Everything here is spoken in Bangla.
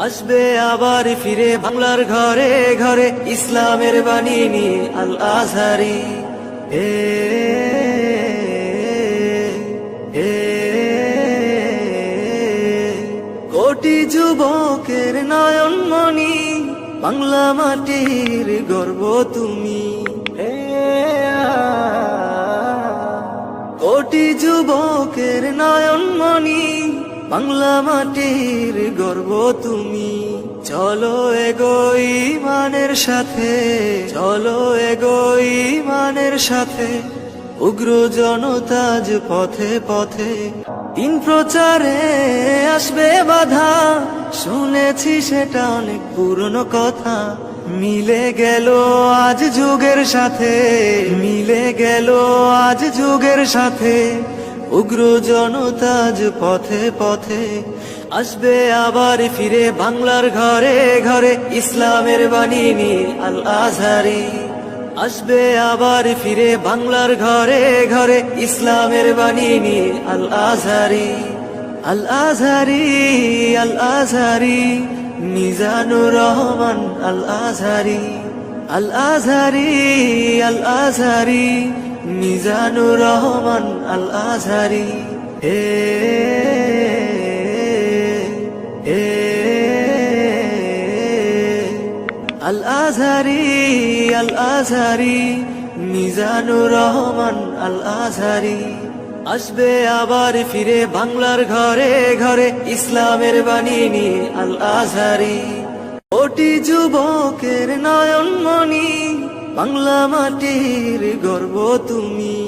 আসবে আবার ফিরে বাংলার ঘরে ঘরে ইসলামের বাণী নিয়ে আল আজহারি। কোটি যুবকের নয়নমণি, বাংলা মাটির গর্ব তুমি। কোটি যুবকের নয়নমণি, বাংলা মাটির গর্ব তুমি। চলো এগোই ইমানের সাথে, চলো এগোই ইমানের সাথে, উগ্র জনতাজ পথে পথে। দিন প্রচারে আসবে বাধা, শুনেছি সেটা অনেক পুরনো কথা। মিলে গেল আজ যুগের সাথে, মিলে গেল আজ যুগের সাথে, উগ্র জনতাজ পথে পথে। আসবে আবার ফিরে বাংলার ঘরে ঘরে ইসলামের বাণী নিয়ে আল আজহারি। আসবে আবার ফিরে বাংলার ঘরে ঘরে ইসলামের বাণী নিয়ে আল আজহারি। আল আজহারি, আল আজহারি, মিজানুর রহমান আল আজহারি। আল আজহারি, আল আজহারি, মিজানুর রহমান আল আজহারি। আল আজহারি, আল আজহারি, মিজানুর রহমান আল আজহারি। আসবে আবার ফিরে বাংলার ঘরে ঘরে ইসলামের বাণী নিয়ে আল আজহারি। কোটি যুবকের নয়নমণি, বাংলা মাটির গর্ব তুমি।